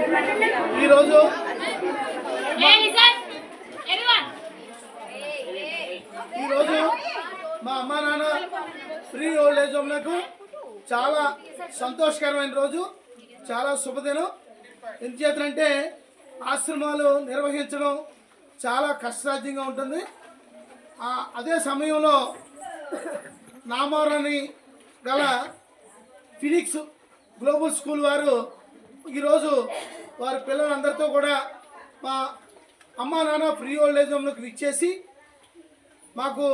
ఈరోజు మా అమ్మ నాన్న ఫ్రీ ఓల్డ్ ఏజ్ హోమ్లకు చాలా సంతోషకరమైన రోజు, చాలా శుభదినం. ఎందుచేతంటే ఆశ్రమాలు నిర్వహించడం చాలా కష్టసాధ్యంగా ఉంటుంది. అదే సమయంలో నామారని గల ఫినిక్స్ గ్లోబల్ స్కూల్ వారు ఈరోజు వారి పిల్లలందరితో కూడా మా అమ్మా నాన్న ఫ్రీ ఓల్డ్ ఏజ్ హోమ్లకు ఇచ్చేసి మాకు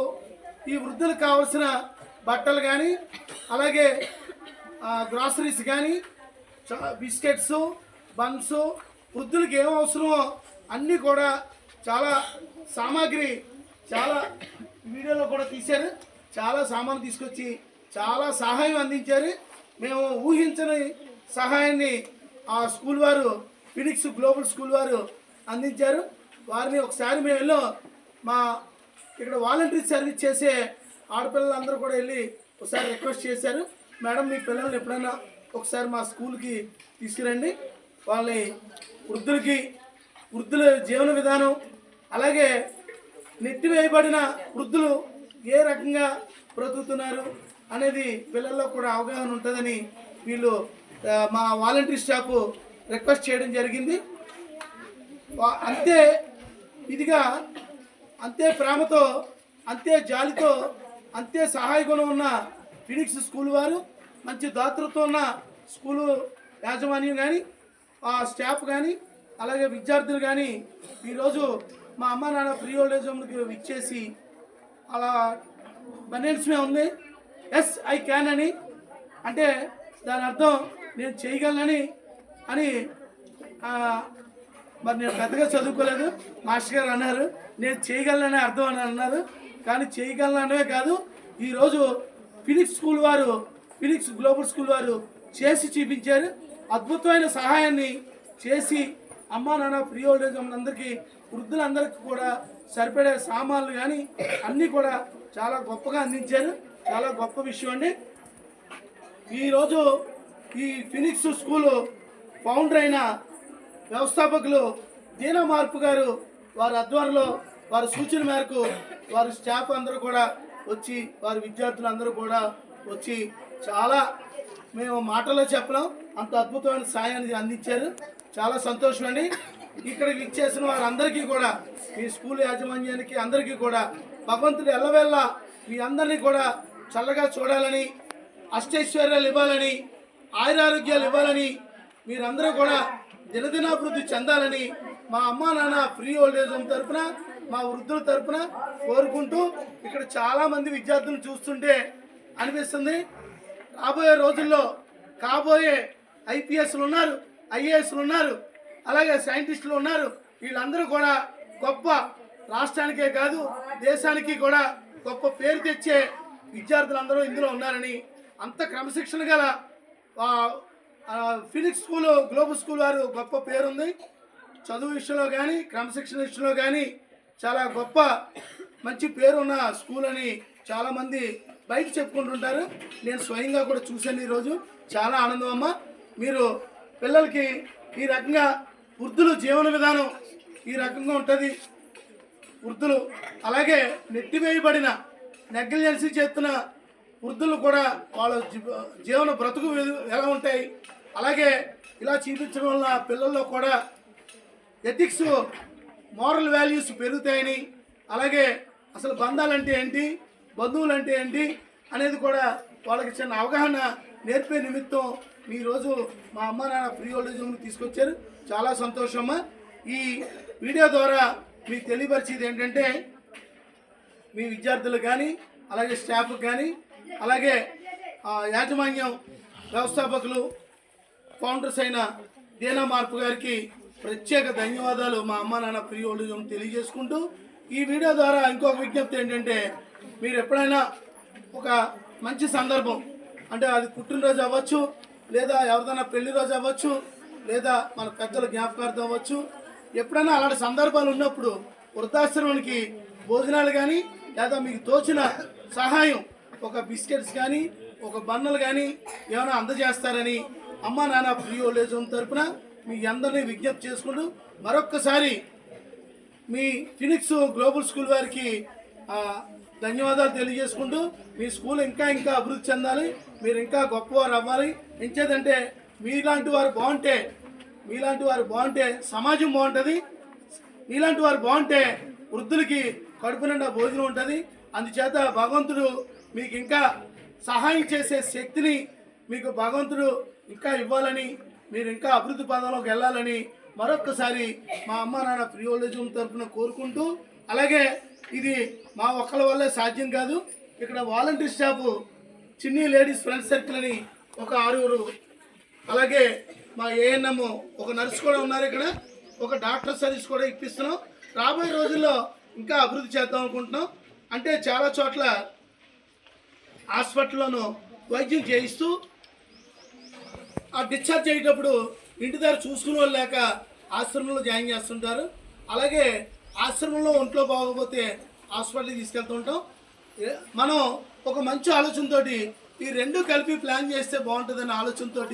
ఈ వృద్ధులకు కావాల్సిన బట్టలు కానీ, అలాగే గ్రాసరీస్ కానీ, బిస్కెట్స్, బన్స్, వృద్ధులకు ఏం అవసరమో అన్నీ కూడా చాలా సామాగ్రి, చాలా వీడియోలో కూడా తీశారు. చాలా సామాను తీసుకొచ్చి చాలా సహాయం అందించారు. మేము ఊహించని సహాయాన్ని ఆ స్కూల్ వారు, ఫినిక్స్ గ్లోబల్ స్కూల్ వారు అందించారు. వారిని ఒకసారి మేము వెళ్ళాం. మా ఇక్కడ వాలంటరీ సర్వీస్ చేసే ఆడపిల్లలందరూ కూడా వెళ్ళి ఒకసారి రిక్వెస్ట్ చేశారు, మేడం మీ పిల్లల్ని ఎప్పుడైనా ఒకసారి మా స్కూల్కి తీసుకురండి, వాళ్ళని వృద్ధుల జీవన విధానం, అలాగే నెట్టివేయబడిన వృద్ధులు ఏ రకంగా బ్రతుకుతున్నారు అనేది పిల్లల్లో కూడా అవగాహన ఉంటుందని వీళ్ళు మా వాలంటరీ స్టాఫ్ రిక్వెస్ట్ చేయడం జరిగింది. అంతే ఇదిగా, అంతే ప్రేమతో, అంతే జాలితో, అంతే సహాయ గుణం ఉన్న ఫినిక్స్ స్కూల్ వారు, మంచి దాతృత్వం ఉన్న స్కూలు యాజమాన్యం కానీ, ఆ స్టాఫ్ కానీ, అలాగే విద్యార్థులు కానీ ఈరోజు మా అమ్మ నాన్న ఫ్రీ ఓల్డ్ ఏజ్ హోమ్కి ఇచ్చేసి అలా బనెన్స్మే ఉంది ఎస్ ఐ క్యాన్ అని, అంటే దాని అర్థం నేను చేయగలనని అని. మరి నేను పెద్దగా చదువుకోలేదు, మాస్టర్ గారు అన్నారు నేను చేయగలననే అర్థం అని అన్నారు. కానీ చేయగలననే కాదు, ఈరోజు ఫినిక్స్ స్కూల్ వారు, ఫినిక్స్ గ్లోబల్ స్కూల్ వారు చేసి చూపించారు. అద్భుతమైన సహాయాన్ని చేసి అమ్మా నాన్న ఫ్రీ ఓల్డ్ ఏజ్ హోమ్ అందరికీ, వృద్ధులందరికీ కూడా సరిపడే సామాన్లు కానీ అన్నీ కూడా చాలా గొప్పగా అందించారు. చాలా గొప్ప విషయం అండి. ఈరోజు ఈ ఫినిక్స్ స్కూలు ఫౌండర్ అయిన వ్యవస్థాపకులు దీనా మార్పు గారు వారి ఆధ్వర్యంలో, వారి సూచన మేరకు వారి స్టాఫ్ అందరూ కూడా వచ్చి, వారి విద్యార్థులందరూ కూడా వచ్చి చాలా, మేము మాటల్లో చెప్పలేం అంత అద్భుతమైన సాయాన్ని అందించారు. చాలా సంతోషం అండి. ఇక్కడికి ఇచ్చేసిన వారందరికీ కూడా, మీ స్కూల్ యాజమాన్యానికి అందరికీ కూడా భగవంతుడు ఎల్లవేళ్ళ మీ అందరినీ కూడా చల్లగా చూడాలని, అష్టైశ్వర్యాలు ఇవ్వాలని, ఆయురారోగ్యాలు ఇవ్వాలని, మీరందరూ కూడా దినదినాభివృద్ధి చెందాలని మా అమ్మా నాన్న ఫ్రీ ఓల్డ్ ఏజ్ హోమ్ తరఫున, మా వృద్ధుల తరఫున కోరుకుంటూ, ఇక్కడ చాలామంది విద్యార్థులను చూస్తుంటే అనిపిస్తుంది రాబోయే రోజుల్లో కాబోయే ఐపీఎస్లు ఉన్నారు, ఐఏఎస్లు ఉన్నారు, అలాగే సైంటిస్టులు ఉన్నారు. వీళ్ళందరూ కూడా గొప్ప, రాష్ట్రానికే కాదు దేశానికి కూడా గొప్ప పేరు తెచ్చే విద్యార్థులందరూ ఇందులో ఉన్నారని, అంత క్రమశిక్షణ గల ఫినిక్స్ స్కూల్ గ్లోబల్ స్కూల్ వారు గొప్ప పేరుంది. చదువు విషయంలో కానీ, క్రమశిక్షణ విషయంలో కానీ చాలా గొప్ప మంచి పేరున్న స్కూల్ అని చాలామంది బయట చెప్పుకుంటుంటారు. నేను స్వయంగా కూడా చూశాను. ఈరోజు చాలా ఆనందం అమ్మ. మీరు పిల్లలకి ఈ రకంగా వృద్ధులు జీవన విధానం ఈ రకంగా ఉంటుంది. వృద్ధులు అలాగే నెట్టివేయబడిన, నెగ్లిజెన్సీ చేస్తున్న వృద్ధులు కూడా వాళ్ళ జీవన బ్రతుకు ఎలా ఉంటాయి, అలాగే ఇలా చూపించడం వల్ల పిల్లల్లో కూడా ఎథిక్స్, మోరల్ వాల్యూస్ పెరుగుతాయని, అలాగే అసలు బంధాలంటే ఏంటి, బంధువులు అంటే ఏంటి అనేది కూడా వాళ్ళకి చిన్న అవగాహన నేర్పే నిమిత్తం ఈరోజు మా అమ్మ నాన్న ఫ్రీ ఓల్డ్ ఏజ్ హోమ్కి తీసుకొచ్చారు. చాలా సంతోషమ్మా. ఈ వీడియో ద్వారా మీకు తెలియపరిచేది ఏంటంటే, మీ విద్యార్థులకు కానీ, అలాగే స్టాఫ్కి కానీ, అలాగే యాజమాన్యం, వ్యవస్థాపకులు, ఫౌండర్స్ అయిన దీనా మార్పు గారికి ప్రత్యేక ధన్యవాదాలు మా అమ్మ నాన్న ఫ్రీ ఓల్డ్ ఏజ్ హోమ్ తెలియజేసుకుంటూ, ఈ వీడియో ద్వారా ఇంకొక విజ్ఞప్తి ఏంటంటే, మీరు ఎప్పుడైనా ఒక మంచి సందర్భం, అంటే అది పుట్టినరోజు అవ్వచ్చు, లేదా ఎవరిదైనా పెళ్లి రోజు అవ్వచ్చు, లేదా మన పెద్దల జ్ఞాపకార్థం అవ్వచ్చు, ఎప్పుడైనా అలాంటి సందర్భాలు ఉన్నప్పుడు వృద్ధాశ్రమానికి భోజనాలు కానీ, లేదా మీకు తోచిన సహాయం, ఒక బిస్కెట్స్ కానీ, ఒక బన్నలు కానీ ఏమైనా అందజేస్తారని అమ్మా నాన్న ఫ్రీ ఓల్డ్ ఏజ్ హోమ్ తరఫున మీ అందరినీ విజ్ఞప్తి చేసుకుంటూ మరొక్కసారి మీ ఫినిక్స్ గ్లోబల్ స్కూల్ వారికి ధన్యవాదాలు తెలియజేసుకుంటూ మీ స్కూల్ ఇంకా ఇంకా అభివృద్ధి చెందాలి, మీరు ఇంకా గొప్పవారు అవ్వాలి. ఎంచేదంటే మీలాంటి వారు బాగుంటే సమాజం బాగుంటుంది, మీలాంటి వారు బాగుంటే వృద్ధులకి కడుపు నిండా భోజనం ఉంటుంది. అందుచేత భగవంతుడు మీకు ఇంకా సహాయం చేసే శక్తిని మీకు భగవంతుడు ఇంకా ఇవ్వాలని, మీరు ఇంకా అభివృద్ధి పదంలోకి వెళ్ళాలని మరొక్కసారి మా అమ్మ నాన్న ఫ్రీ ఓల్డ్ హోమ్ తరఫున కోరుకుంటూ, అలాగే ఇది మా ఒక్కళ్ళ వల్లే సాధ్యం కాదు. ఇక్కడ వాలంటీర్ స్టాఫ్ చిన్ని లేడీస్ ఫ్రెండ్స్ సర్కిల్ అని ఒక 6 అలాగే మా ఏఎన్ఎం ఒక నర్స్ కూడా ఉన్నారు. ఇక్కడ ఒక డాక్టర్ సర్వీస్ కూడా ఇప్పిస్తున్నాం. రాబోయే రోజుల్లో ఇంకా అభివృద్ధి చేద్దాం అనుకుంటున్నాం. అంటే చాలా చోట్ల హాస్పిటల్లోనూ వైద్యం చేయిస్తూ ఆ డిశ్చార్జ్ అయ్యేటప్పుడు ఇంటి దగ్గర చూసుకునే వాళ్ళు లేక ఆశ్రమంలో జాయిన్ చేస్తుంటారు. అలాగే ఆశ్రమంలో ఒంట్లో బాగోకపోతే హాస్పిటల్కి తీసుకెళ్తుంటాం. మనం ఒక మంచి ఆలోచనతో ఈ రెండు కలిపి ప్లాన్ చేస్తే బాగుంటుందనే ఆలోచనతో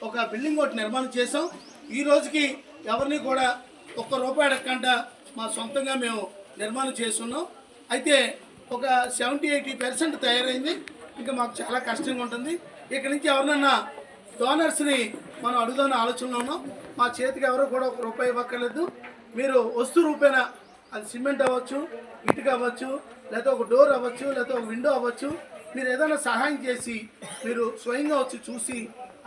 ఒక బిల్డింగ్ ఒకటి నిర్మాణం చేసాం. ఈ రోజుకి ఎవరిని కూడా ₹1 అడగకుండా మా సొంతంగా మేము నిర్మాణం చేస్తున్నాం. అయితే ఒక 70-80% తయారైంది. ఇంకా మాకు చాలా కష్టంగా ఉంటుంది. ఇక్కడి నుంచి ఎవరినన్నా డోనర్స్ని మనం అడుగుదామని ఆలోచనలో ఉన్నాం. మా చేతికి ఎవరు కూడా ₹1 ఇవ్వక్కర్లేదు. మీరు వస్తు రూపేణ, అది సిమెంట్ అవ్వచ్చు, ఇటుక అవ్వచ్చు, లేకపోతే ఒక డోర్ అవ్వచ్చు, లేకపోతే ఒక విండో అవ్వచ్చు, మీరు ఏదైనా సహాయం చేసి మీరు స్వయంగా వచ్చి చూసి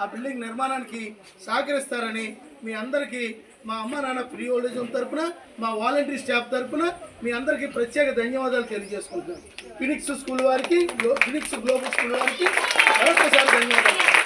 ఆ బిల్డింగ్ నిర్మాణానికి సహకరిస్తారని మీ అందరికీ మా అమ్మ నాన్న ఫ్రీ ఓల్డ్ హోమ్ తరఫున, మా వాలంటీర్ స్టాఫ్ తరఫున మీ అందరికీ ప్రత్యేక ధన్యవాదాలు తెలియజేసుకుంటున్నాను. ఫినిక్స్ స్కూల్ వారికి, ఫినిక్స్ గ్లోబల్ స్కూల్ వారికి మరొకసారి ధన్యవాదాలు.